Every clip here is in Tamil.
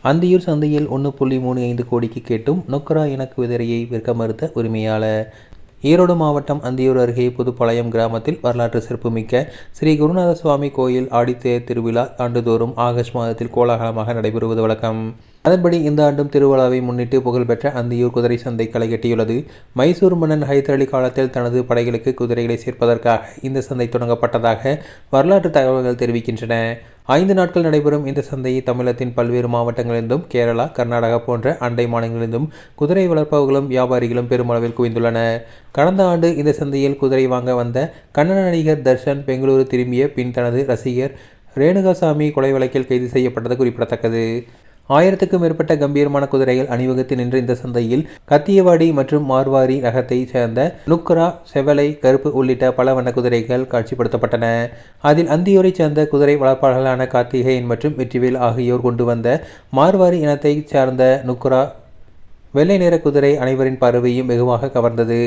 அந்தியூர் சந்தையில் 1.35 கோடிக்கு கேட்டும் நொக்கரா இன குதிரையை விற்க மறுத்த உரிமையாளர். ஈரோடு மாவட்டம் அந்தியூர் அருகே புதுப்பாளையம் கிராமத்தில் வரலாற்று சிறப்புமிக்க ஸ்ரீ குருநாத சுவாமி கோயில் ஆடித்தேர் திருவிழா ஆண்டுதோறும் ஆகஸ்ட் மாதத்தில் கோலாகலமாக நடைபெறுவது வழக்கம். அதன்படி இந்த ஆண்டும் திருவிழாவை முன்னிட்டு புகழ்பெற்ற அந்தியூர் குதிரை சந்தை களை கட்டியுள்ளது. மைசூர் மன்னன் ஹைதர் அலி காலத்தில் தனது படைகளுக்கு குதிரைகளை சேர்ப்பதற்காக இந்த சந்தை தொடங்கப்பட்டதாக வரலாற்று தகவல்கள் தெரிவிக்கின்றன. 5 நாட்கள் நடைபெறும் இந்த சந்தையை தமிழகத்தின் பல்வேறு மாவட்டங்களிலிருந்தும் கேரளா, கர்நாடகா போன்ற அண்டை மாநிலங்களிலிருந்தும் குதிரை வளர்ப்பவர்களும் வியாபாரிகளும் பெருமளவில் குவிந்துள்ளனர். கடந்த ஆண்டு இந்த சந்தையில் குதிரை வாங்க வந்த கன்னட நடிகர் தர்ஷன் பெங்களூரு திரும்பிய பின் தனது ரசிகர் ரேணுகாசாமி கொலை வழக்கில் கைது செய்யப்பட்டது குறிப்பிடத்தக்கது. 1000க்கும் மேற்பட்ட கம்பீரமான குதிரைகள் அணிவகுத்து நின்ற இந்த சந்தையில் கத்தியவாடி மற்றும் மார்வாரி ரகத்தைச் சேர்ந்த நுக்ரா, செவலை, கருப்பு உள்ளிட்ட பல வண்ண குதிரைகள் காட்சிப்படுத்தப்பட்டன. அதில் அந்தியூரைச் சேர்ந்த குதிரை வளர்ப்பாளர்களான கார்த்திகேயன் மற்றும் வெற்றிவேல் ஆகியோர் கொண்டு வந்த மார்வாரி இனத்தைச் சேர்ந்த நுக்ரா வெள்ளை நிற குதிரை அனைவரின் பார்வையும் வெகுவாக கவர்ந்தது.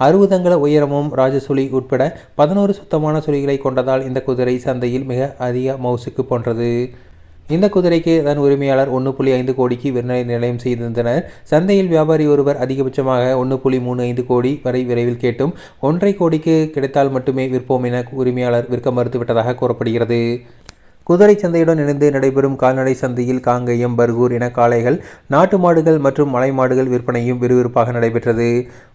60 அங்குல உயரமும் ராஜசுழி உட்பட 11 சுத்தமான சுழிகளை கொண்டதால் இந்த குதிரை சந்தையில் மிக அதிக மவுசுக்கு போன்றது. இந்த குதிரைக்கு தன் உரிமையாளர் 1.5 கோடிக்கு விற்பனை நிலையம் செய்திருந்தனர். சந்தையில் வியாபாரி ஒருவர் அதிகபட்சமாக 1.35 கோடி வரை விரைவில் கேட்டும் 1.5 கோடிக்கு கிடைத்தால் மட்டுமே விற்போம் என உரிமையாளர் விற்க மறுத்துவிட்டதாக கூறப்படுகிறது. குதிரை சந்தையுடன் இணைந்து நடைபெறும் கால்நடை சந்தையில் காங்கேயம், பர்கூர் என காளைகள், நாட்டு மாடுகள் மற்றும் மலை மாடுகள் விற்பனையும் விறுவிறுப்பாக நடைபெற்றது.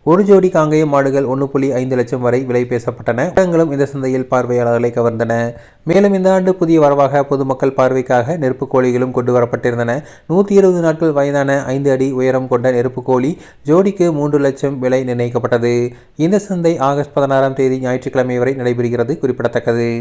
ஒரு ஜோடி காங்கேயம் மாடுகள் 1.5 லட்சம் வரை விலை பேசப்பட்டன. இடங்களும் இந்த சந்தையில் பார்வையாளர்களை கவர்ந்தன. மேலும் இந்த ஆண்டு புதிய வரவாக பொதுமக்கள் பார்வைக்காக நெருப்பு கோழிகளும் கொண்டு வரப்பட்டிருந்தன. 120 நாட்கள் வயதான 5 அடி உயரம் கொண்ட நெருப்பு கோழி ஜோடிக்கு 3 லட்சம் விலை நிர்ணயிக்கப்பட்டது. இந்த சந்தை ஆகஸ்ட் 16ஆம் தேதி ஞாயிற்றுக்கிழமை வரை நடைபெறுகிறது குறிப்பிடத்தக்கது.